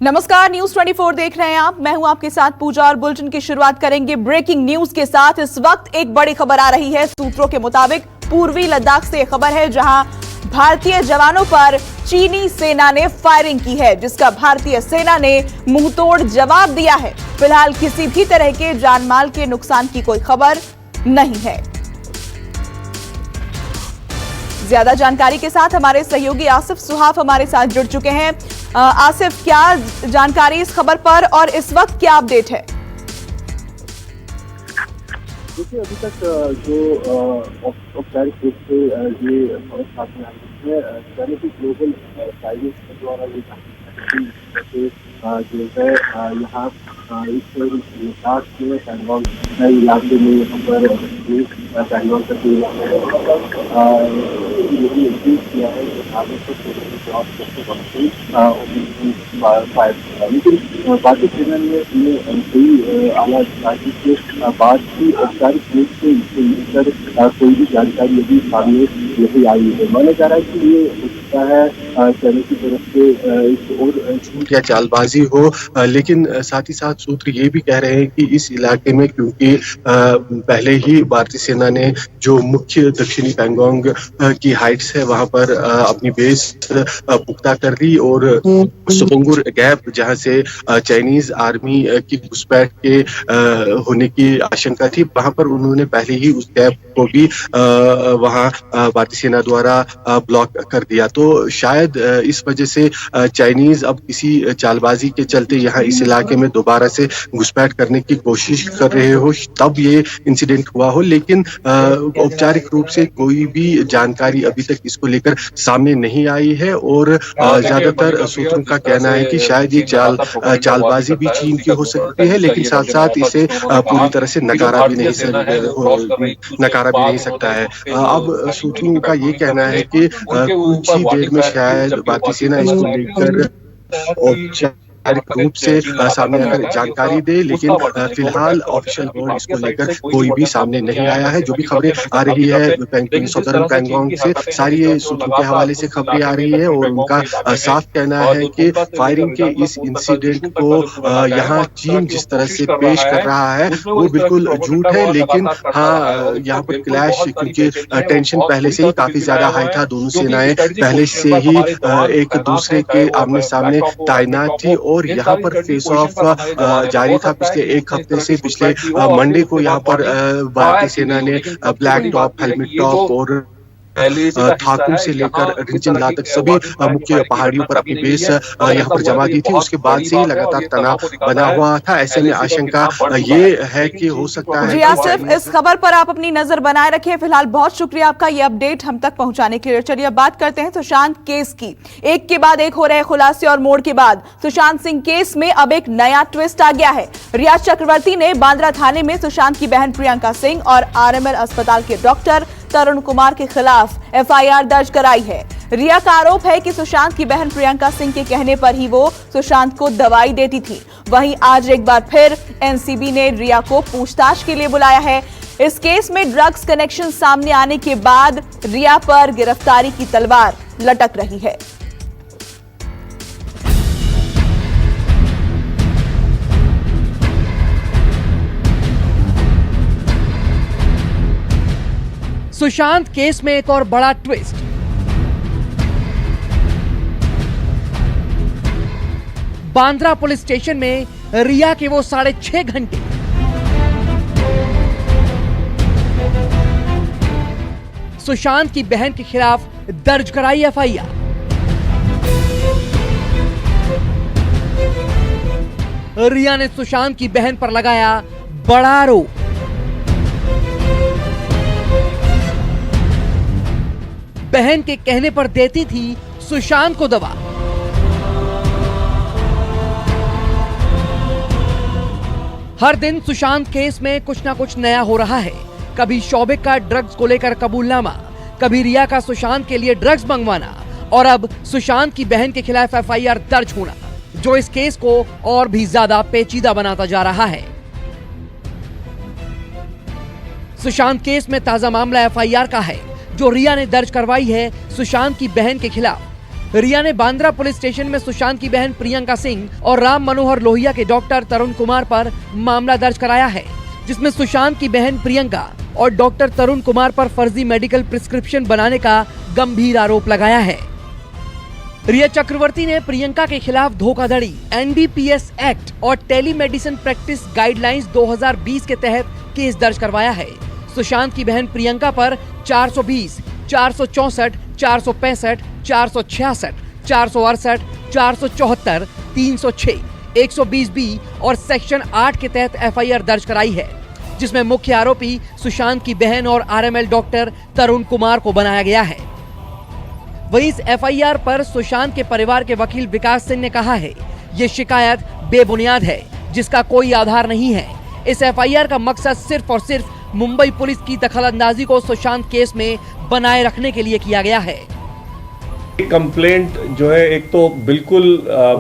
नमस्कार, न्यूज 24 देख रहे हैं आप। मैं हूं आपके साथ पूजा और बुलेटिन की शुरुआत करेंगे ब्रेकिंग न्यूज के साथ। इस वक्त एक बड़ी खबर आ रही है। सूत्रों के मुताबिक पूर्वी लद्दाख से खबर है, जहां भारतीय जवानों पर चीनी सेना ने फायरिंग की है, जिसका भारतीय सेना ने मुंहतोड़ जवाब दिया है। फिलहाल किसी भी तरह के जानमाल के नुकसान की कोई खबर नहीं है। ज्यादा जानकारी के साथ हमारे सहयोगी आसिफ सुहाफ हमारे साथ जुड़ चुके हैं। आसिफ, क्या जानकारी इस खबर पर और इस वक्त क्या अपडेट है? देखिए, अभी तक जो औपचारिक रूप से ये खबर सामने आई है, चैरिटी ग्लोबल प्राइवेट द्वारा ये जो है यहाँ इस लद्दाख में पैंगोंग इलाके में यहाँ पर पैंगोंग का यही किया है कि भारत को जवाब करते वक्त फायर, लेकिन भारतीय सेना ने कई आला अधिकारी के बाद भी औपचारिक रूप से इसे लेकर कोई भी जानकारी अभी सामने नहीं आई है। माना जा रहा है कि ये हो सकता है सेना की तरफ से एक और झूठ या चालबाजी हो, लेकिन साथ ही साथ सूत्र ये भी कह रहे हैं कि इस इलाके में क्योंकि पहले ही भारतीय सेना ने जो मुख्य दक्षिणी पैंगोंग की हाइट्स है वहां पर अपनी बेस पुख्ता कर दी और सुपुंगुर गैप, जहां से चाइनीज आर्मी की घुसपैठ के होने की आशंका थी, वहां पर उन्होंने पहले ही उस गैप को भी वहां भारतीय सेना द्वारा ब्लॉक कर दिया। तो शायद इस वजह से चाइनीज अब किसी चालबाजी के चलते यहाँ इस इलाके में दोबारा से घुसपैठ करने की कोशिश कर रहे हो, तब ये इंसिडेंट हुआ हो। लेकिन औपचारिक रूप से कोई भी जानकारी अभी तक इसको लेकर सामने नहीं आई है और ज्यादातर सूत्रों का कहना है कि शायद ये चालबाजी भी चीन की हो सकती है, लेकिन साथ साथ इसे पूरी तरह से नकारा भी नहीं सकता है। अब सूत्रों का ये कहना है कि कुछ ही देर में शायद भारतीय सेना इसको लेकर औपचारिक रूप से सामने आकर जानकारी दे, लेकिन फिलहाल ऑफिशियल बोर्ड इसको लेकर कोई भी सामने नहीं आया है। जो भी खबरें आ रही है सदर्न पैंगोंग से, सारी ये सूत्रों के हवाले से खबरें आ रही है और उनका साफ कहना है कि फायरिंग के इस इंसिडेंट को यहाँ चीन जिस तरह से पेश कर रहा है वो बिल्कुल झूठ है। लेकिन हाँ, यहाँ पर क्लैश, क्योंकि टेंशन पहले से ही काफी ज्यादा हाई था, दोनों सेनाएं पहले से ही एक दूसरे के आमने सामने तैनात थी और यहाँ पर फेस ऑफ जारी था पिछले एक हफ्ते से। पिछले मंडे को यहाँ पर भारतीय सेना ने ब्लैक टॉप, हेलमेट टॉप और थाकू से लेकर रिंचिंगला तक सभी मुख्य पहाड़ियों पर अपनी बेस यहाँ पर जमा दी थी। उसके बाद से ही लगातार तनाव बना हुआ था। ऐसे में आशंका ये है कि हो सकता है। जी आसिफ, इस खबर पर आप अपनी नजर बनाए रखिए। फिलहाल बहुत शुक्रिया आपका ये अपडेट हम तक पहुंचाने के लिए। चलिए अब बात करते हैं सुशांत केस की। एक के बाद एक हो रहे खुलासे और मोड़ के बाद सुशांत सिंह केस में अब एक नया ट्विस्ट आ गया है। रिया चक्रवर्ती ने बांद्रा थाने में सुशांत की बहन प्रियंका सिंह और आरएमएल अस्पताल के डॉक्टर तरुण कुमार के खिलाफ एफआईआर दर्ज कराई है। रिया का आरोप है कि सुशांत की बहन प्रियंका सिंह के कहने पर ही वो सुशांत को दवाई देती थी। वहीं आज एक बार फिर एनसीबी ने रिया को पूछताछ के लिए बुलाया है। इस केस में ड्रग्स कनेक्शन सामने आने के बाद रिया पर गिरफ्तारी की तलवार लटक रही है। सुशांत केस में एक और बड़ा ट्विस्ट। बांद्रा पुलिस स्टेशन में रिया के वो 6.5 घंटे सुशांत की बहन के खिलाफ दर्ज कराई एफआईआर। रिया ने सुशांत की बहन पर लगाया बड़ा आरोप। बहन के कहने पर देती थी सुशांत को दवा। हर दिन सुशांत केस में कुछ ना कुछ नया हो रहा है। कभी शौबिक का ड्रग्स को लेकर कबूलनामा, कभी रिया का सुशांत के लिए ड्रग्स मंगवाना और अब सुशांत की बहन के खिलाफ एफआईआर दर्ज होना, जो इस केस को और भी ज्यादा पेचीदा बनाता जा रहा है। सुशांत केस में ताजा मामला एफआईआर का है, जो रिया ने दर्ज करवाई है सुशांत की बहन के खिलाफ। रिया ने बांद्रा पुलिस स्टेशन में सुशांत की बहन प्रियंका सिंह और राम मनोहर लोहिया के डॉक्टर तरुण कुमार पर मामला दर्ज कराया है, जिसमें सुशांत की बहन प्रियंका और डॉक्टर तरुण कुमार पर फर्जी मेडिकल प्रिस्क्रिप्शन बनाने का गंभीर आरोप लगाया है। रिया चक्रवर्ती ने प्रियंका के खिलाफ धोखाधड़ी, एनडीपीएस एक्ट और टेलीमेडिसिन प्रैक्टिस गाइडलाइंस 2020 के तहत केस दर्ज करवाया है। सुशांत की बहन प्रियंका पर 420, 464, 465, 466, 468, 474, 306, 120B और सेक्शन 8 के तहत एफआईआर दर्ज कराई है, जिसमें मुख्य आरोपी सुशांत की बहन और आरएमएल डॉक्टर तरुण कुमार को बनाया गया है। वहीं इस एफआईआर पर सुशांत के परिवार के वकील विकास सिंह ने कहा है, ये शिकायत बेबुनियाद है, जिसका कोई आधार नहीं है। इस एफआईआर का मकसद सिर्फ और सिर्फ मुंबई पुलिस की दखलंदाजी को सुशांत केस में बनाए रखने के लिए किया गया है। कंप्लेंट जो है, एक तो बिल्कुल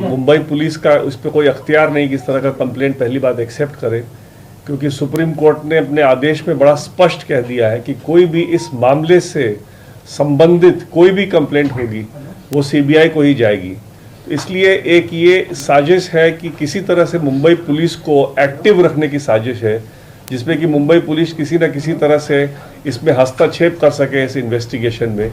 मुंबई पुलिस का उस पर कोई अख्तियार नहीं कि इस तरह का कंप्लेंट पहली बात एक्सेप्ट करे, क्योंकि सुप्रीम कोर्ट ने अपने आदेश में बड़ा स्पष्ट कह दिया है कि कोई भी इस मामले से संबंधित कोई भी कंप्लेंट होगी वो सीबीआई को ही जाएगी। इसलिए एक ये साजिश है कि किसी तरह से मुंबई पुलिस को एक्टिव रखने की साजिश है, जिसमें कि मुंबई पुलिस किसी न किसी तरह से इसमें हस्तक्षेप कर सके इस इन्वेस्टिगेशन में।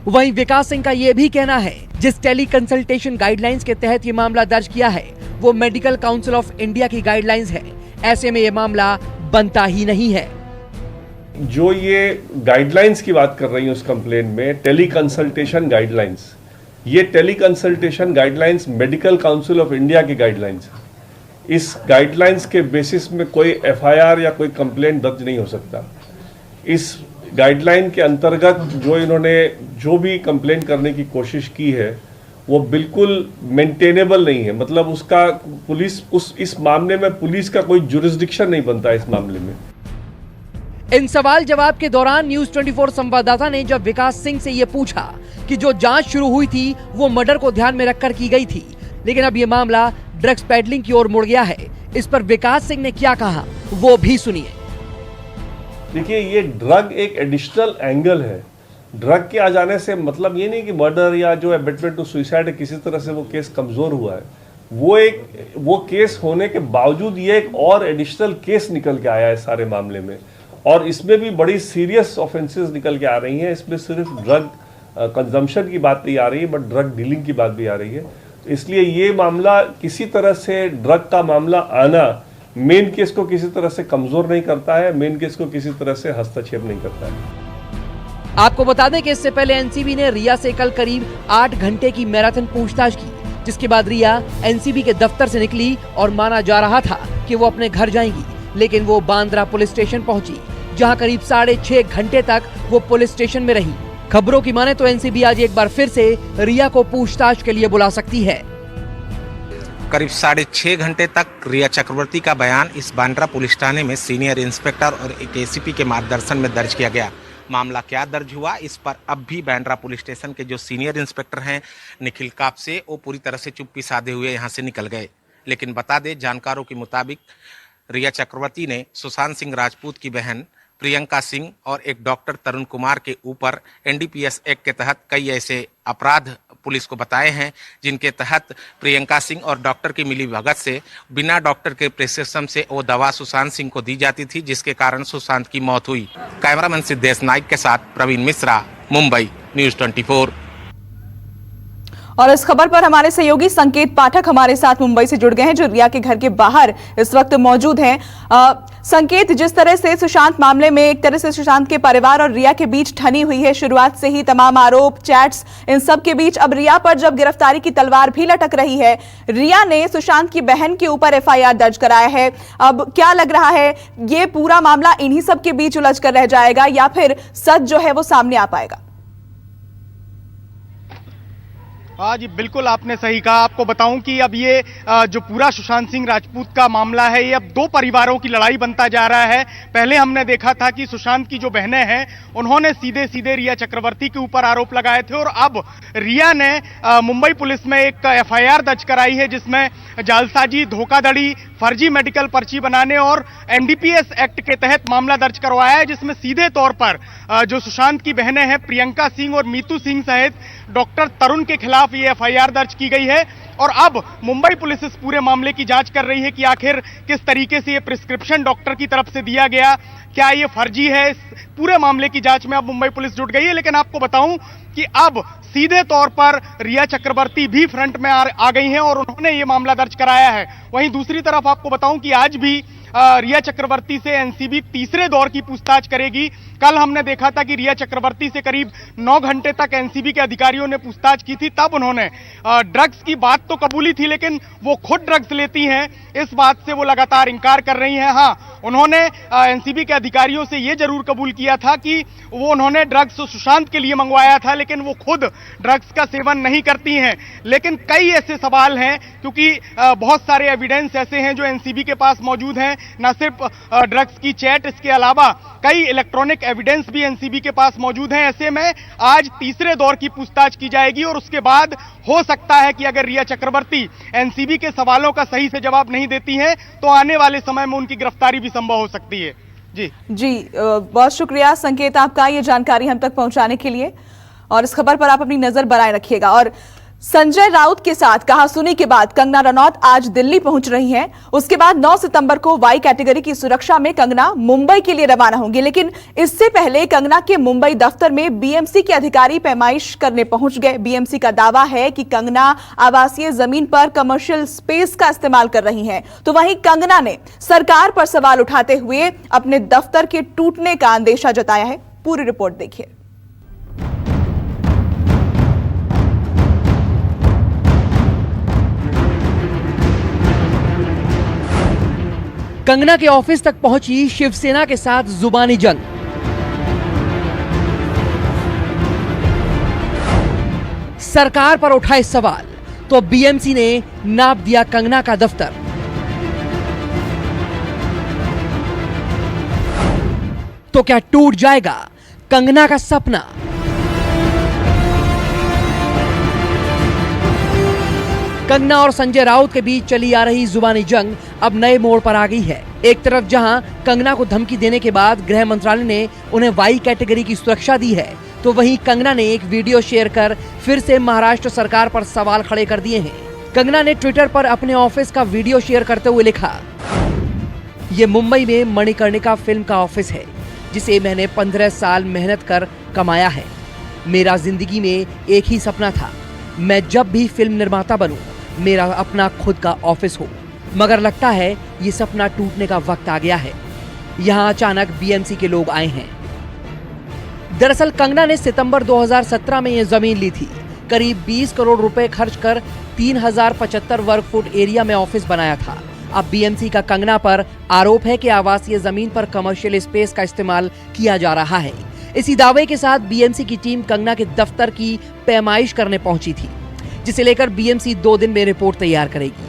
वहीं विकास सिंह का यह भी कहना है, जिस टेली कंसल्टेशन गाइडलाइंस के तहत ये मामला दर्ज किया है वो मेडिकल काउंसिल ऑफ इंडिया की गाइडलाइंस है। ऐसे में ये मामला बनता ही नहीं है। जो ये गाइडलाइंस की बात कर रही है उस कंप्लेंट में, टेली कंसल्टेशन गाइडलाइंस, ये tele consultation guidelines medical council of India की गाइडलाइंस। इस गाइडलाइंस के बेसिस में कोई एफआईआर या कोई कंप्लेंट दर्ज नहीं हो सकता। इस गाइडलाइन के अंतर्गत जो इन्होंने जो भी कंप्लेंट करने की कोशिश की है वो बिल्कुल मेंटेनेबल नहीं है। मतलब उसका पुलिस इस मामले में पुलिस का कोई जुरिस्डिक्शन नहीं बनता इस मामले में। इन सवाल जवाब के दौरान न्यूज 24 संवाददाता ने जब विकास सिंह से ये पूछा कि जो जांच शुरू हुई थी वो मर्डर को ध्यान में रखकर की गई थी, लेकिन अब ये मामला ड्रग्स पेडलिंग की ओर मुड़ गया है, इस पर विकास सिंह ने क्या कहा वो भी सुनिए। देखिए, ये ड्रग एक एडिशनल एंगल है। ड्रग के आ जाने से मतलब ये नहीं कि मर्डर या जो अबेटमेंट टू सुसाइड किसी तरह से वो केस कमजोर हुआ है। वो केस होने के बावजूद ये एक और एडिशनल केस निकल के आया है सारे मामले में, और इसमें भी बड़ी सीरियस ऑफेंसेस निकल के आ रही हैं। इसमें सिर्फ ड्रग कंजम्पशन की बात नहीं आ रही है, बट ड्रग डीलिंग की बात भी आ रही है। इसलिए ये मामला किसी तरह से ड्रग का मामला आना मेन केस को किसी तरह से कमजोर नहीं करता है, मेन केस को किसी तरह से हस्तक्षेप नहीं करता है। आपको बता दें कि इससे पहले एनसीबी ने रिया से कल करीब 8 घंटे की मैराथन पूछताछ की, जिसके बाद रिया एनसीबी के दफ्तर से निकली और माना जा रहा था कि वो अपने घर जाएंगी, लेकिन वो बांद्रा पुलिस स्टेशन पहुंची, जहां करीब 6.5 घंटे तक वो पुलिस स्टेशन में रही। खबरों की माने तो एनसीबी आज एक बार फिर से रिया को पूछताछ के लिए बुला सकती है। करीब 6.5 घंटे तक रिया चक्रवर्ती का बयान इस बांद्रा पुलिस थाने में सीनियर इंस्पेक्टर और एक एसीपी के मार्गदर्शन में दर्ज किया गया। मामला क्या दर्ज हुआ इस पर अब भी बांद्रा पुलिस स्टेशन के जो सीनियर इंस्पेक्टर हैं निखिल कापसे, वो पूरी तरह से चुप्पी साधे हुए यहाँ से निकल गए। लेकिन बता दें, जानकारों के मुताबिक रिया चक्रवर्ती ने सुशांत सिंह राजपूत की बहन प्रियंका सिंह और एक डॉक्टर तरुण कुमार के ऊपर एनडीपीएस एक्ट के तहत कई ऐसे अपराध पुलिस को बताए हैं, जिनके तहत प्रियंका सिंह और डॉक्टर की मिलीभगत से बिना डॉक्टर के प्रिस्क्रिप्शन से वो दवा सुशांत सिंह को दी जाती थी, जिसके कारण सुशांत की मौत हुई। कैमरामैन सिद्धेश नाइक के साथ प्रवीण मिश्रा, मुंबई, न्यूज 24। और इस खबर पर हमारे सहयोगी संकेत पाठक हमारे साथ मुंबई से जुड़ गए हैं, जो रिया के घर के बाहर इस वक्त मौजूद हैं। संकेत, जिस तरह से सुशांत मामले में एक तरह से सुशांत के परिवार और रिया के बीच ठनी हुई है शुरुआत से ही, तमाम आरोप, चैट्स, इन सब के बीच अब रिया पर जब गिरफ्तारी की तलवार भी लटक रही है, रिया ने सुशांत की बहन के ऊपर एफआईआर दर्ज कराया है। अब क्या लग रहा है, ये पूरा मामला इन्हीं सब के बीच उलझ कर रह जाएगा या फिर सच जो है वो सामने आ पाएगा? हाँ जी, बिल्कुल आपने सही कहा। आपको बताऊं कि अब ये जो पूरा सुशांत सिंह राजपूत का मामला है, ये अब दो परिवारों की लड़ाई बनता जा रहा है। पहले हमने देखा था कि सुशांत की जो बहनें हैं उन्होंने सीधे सीधे रिया चक्रवर्ती के ऊपर आरोप लगाए थे, और अब रिया ने मुंबई पुलिस में एक एफआईआर दर्ज कराई है, जिसमें जालसाजी, धोखाधड़ी, फर्जी मेडिकल पर्ची बनाने और एनडीपीएस एक्ट के तहत मामला दर्ज करवाया है, जिसमें सीधे तौर पर जो सुशांत की बहनें हैं प्रियंका सिंह और मीतू सिंह सहित डॉक्टर तरुण के खिलाफ ये एफआईआर दर्ज की गई है। और अब मुंबई पुलिस इस पूरे मामले की जांच कर रही है कि आखिर किस तरीके से ये प्रिस्क्रिप्शन डॉक्टर की तरफ से दिया गया, क्या ये फर्जी है। इस पूरे मामले की जांच में अब मुंबई पुलिस जुट गई है। लेकिन आपको बताऊं कि अब सीधे तौर पर रिया चक्रवर्ती भी फ्रंट में आ गई हैं और उन्होंने ये मामला दर्ज कराया है। वहीं दूसरी तरफ आपको बताऊं कि आज भी रिया चक्रवर्ती से एनसीबी तीसरे दौर की पूछताछ करेगी। कल हमने देखा था कि रिया चक्रवर्ती से करीब 9 घंटे तक एनसीबी के अधिकारियों ने पूछताछ की थी। तब उन्होंने ड्रग्स की बात तो कबूली थी, लेकिन वो खुद ड्रग्स लेती हैं, इस बात से वो लगातार इंकार कर रही हैं। हाँ, उन्होंने एनसीबी के अधिकारियों से ये जरूर कबूल किया था कि उन्होंने ड्रग्स सुशांत के लिए मंगवाया था, लेकिन वो खुद ड्रग्स का सेवन नहीं करती हैं। लेकिन कई ऐसे सवाल हैं, क्योंकि बहुत सारे एविडेंस ऐसे हैं जो एनसीबी के पास मौजूद हैं। न सिर्फ ड्रग्स की चैट, इसके अलावा कई इलेक्ट्रॉनिक एविडेंस भी एनसीबी के पास मौजूद हैं। ऐसे में आज तीसरे दौर की पूछताछ की जाएगी और उसके बाद हो सकता है कि अगर रिया चक्रवर्ती एनसीबी के सवालों का सही से जवाब नहीं देती हैं तो आने वाले समय में उनकी गिरफ्तारी भी संभव हो सकती है। जी बहुत शुक्रिया संकेत आपका ये जानकारी हम तक पहुंचाने के लिए, और इस खबर पर आप अपनी नजर बनाए रखिएगा। और संजय राउत के साथ कहासुनी के बाद कंगना रनौत आज दिल्ली पहुंच रही हैं। उसके बाद 9 सितंबर को वाई कैटेगरी की सुरक्षा में कंगना मुंबई के लिए रवाना होंगी। लेकिन इससे पहले कंगना के मुंबई दफ्तर में बीएमसी के अधिकारी पैमाइश करने पहुंच गए। बीएमसी का दावा है कि कंगना आवासीय जमीन पर कमर्शियल स्पेस का इस्तेमाल कर रही हैं। तो वहीं कंगना ने सरकार पर सवाल उठाते हुए अपने दफ्तर के टूटने का अंदेशा जताया है। पूरी रिपोर्ट देखिए। कंगना के ऑफिस तक पहुंची शिवसेना के साथ जुबानी जंग। सरकार पर उठाए सवाल तो बीएमसी ने नाप दिया कंगना का दफ्तर। तो क्या टूट जाएगा कंगना का सपना? कंगना और संजय राउत के बीच चली आ रही जुबानी जंग अब नए मोड़ पर आ गई है। एक तरफ जहां कंगना को धमकी देने के बाद गृह मंत्रालय ने उन्हें वाई कैटेगरी की सुरक्षा दी है, तो वहीं कंगना ने एक वीडियो शेयर कर फिर से महाराष्ट्र सरकार पर सवाल खड़े कर दिए हैं। कंगना ने ट्विटर पर अपने ऑफिस का वीडियो शेयर करते हुए लिखा, ये मुंबई में मणिकर्णिका फिल्म का ऑफिस है, जिसे मैंने 15 साल मेहनत कर कमाया है। मेरा जिंदगी में एक ही सपना था, मैं जब भी फिल्म निर्माता बनूं मेरा अपना खुद का ऑफिस हो, मगर लगता है ये सपना टूटने का वक्त आ गया है। यहाँ अचानक बीएमसी के लोग आए हैं। दरअसल कंगना ने सितंबर 2017 में ये जमीन ली थी। करीब 20 करोड़ रुपए खर्च कर 3075 वर्ग फुट एरिया में ऑफिस बनाया था। अब बीएमसी का कंगना पर आरोप है कि आवासीय जमीन पर कमर्शियल स्पेस का इस्तेमाल किया जा रहा है। इसी दावे के साथ बीएमसी की टीम कंगना के दफ्तर की पैमाइश करने पहुंची थी, जिसे लेकर बीएमसी 2 दिन में रिपोर्ट तैयार करेगी।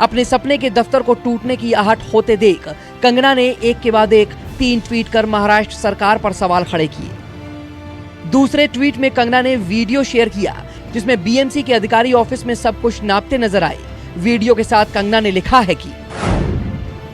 अपने सपने के दफ्तर को टूटने की आहट होते देख कंगना ने एक के बाद एक 3 ट्वीट कर महाराष्ट्र सरकार पर सवाल खड़े किए। दूसरे ट्वीट में कंगना ने वीडियो शेयर किया, जिसमें बीएमसी के अधिकारी ऑफिस में सब कुछ नापते नजर आए। वीडियो के साथ कंगना ने लिखा है कि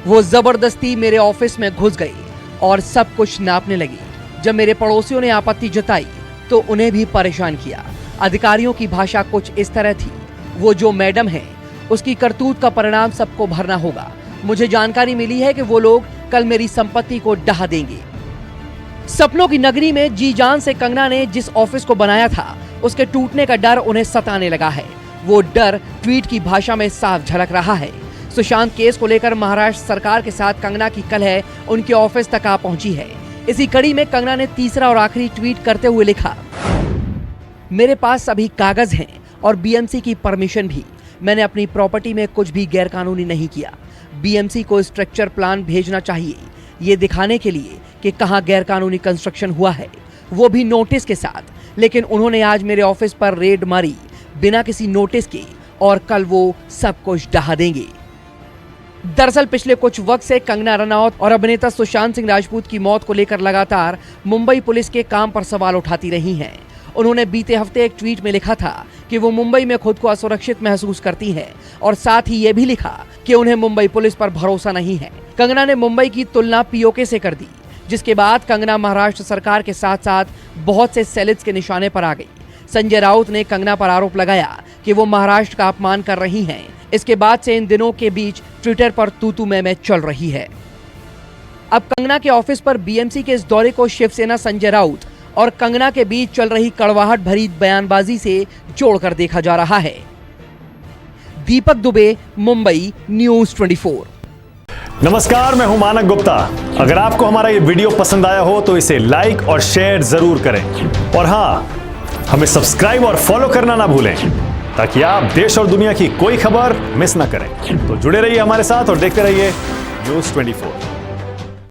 वो जबरदस्ती मेरे ऑफिस में घुस गई और सब कुछ नापने लगी। जब मेरे पड़ोसियों ने आपत्ति जताई तो उन्हें भी परेशान किया। अधिकारियों की भाषा कुछ इस तरह थी, वो जो मैडम है उसकी करतूत का परिणाम सबको भरना होगा। मुझे जानकारी मिली है कि वो लोग कल मेरी संपत्ति को ढहा देंगे। सपनों की नगरी में जी जान से कंगना ने जिस ऑफिस को बनाया था उसके टूटने का डर उन्हें सताने लगा है। वो डर ट्वीट की भाषा में साफ झलक रहा है। सुशांत केस को लेकर महाराष्ट्र सरकार के साथ कंगना की कलह उनके ऑफिस तक आ पहुंची है। इसी कड़ी में कंगना ने तीसरा और आखिरी ट्वीट करते हुए लिखा, मेरे पास सभी कागज हैं और बीएमसी की परमिशन भी। मैंने अपनी प्रॉपर्टी में कुछ भी गैरकानूनी नहीं किया। बीएमसी को स्ट्रक्चर प्लान भेजना चाहिए, ये दिखाने के लिए कि कहां गैरकानूनी कंस्ट्रक्शन हुआ है, वो भी नोटिस के साथ। लेकिन उन्होंने आज मेरे ऑफिस पर रेड मारी बिना किसी नोटिस के और कल वो सब कुछ ढहा देंगे। दरअसल पिछले कुछ वक्त से कंगना रनौत और अभिनेता सुशांत सिंह राजपूत की मौत को लेकर लगातार मुंबई पुलिस के काम पर सवाल उठाती रही हैं। उन्होंने बीते हफ्ते एक ट्वीट में लिखा था कि वो मुंबई में खुद को असुरक्षित महसूस करती हैं और साथ ही ये भी लिखा कि उन्हें मुंबई पुलिस पर भरोसा नहीं है। कंगना ने मुंबई की तुलना पीओके से कर दी, जिसके बाद कंगना महाराष्ट्र सरकार के साथ साथ बहुत से सेलिब्स के निशाने पर आ गई। संजय राउत ने कंगना पर आरोप लगाया कि वो महाराष्ट्र का अपमान कर रही हैं। इसके बाद से इन दिनों के बीच ट्विटर पर तू मैं चल रही है। अब कंगना के ऑफिस पर बीएमसी के इस दौरे को शिवसेना संजय राउत और कंगना के बीच चल रही कड़वाहट भरी बयानबाजी से जोड़कर देखा जा रहा है। दीपक दुबे, मुंबई, न्यूज़ 24। नमस्कार, मैं हूं मानक गुप्ता। अगर आपको हमारा ये वीडियो पसंद आया हो तो इसे लाइक और शेयर जरूर करें और हाँ, हमें सब्सक्राइब और फॉलो करना ना भूलें ताकि आप देश और दुनिया की कोई खबर मिस ना करें। तो जुड़े रहिए हमारे साथ और देखते रहिए न्यूज़ 24।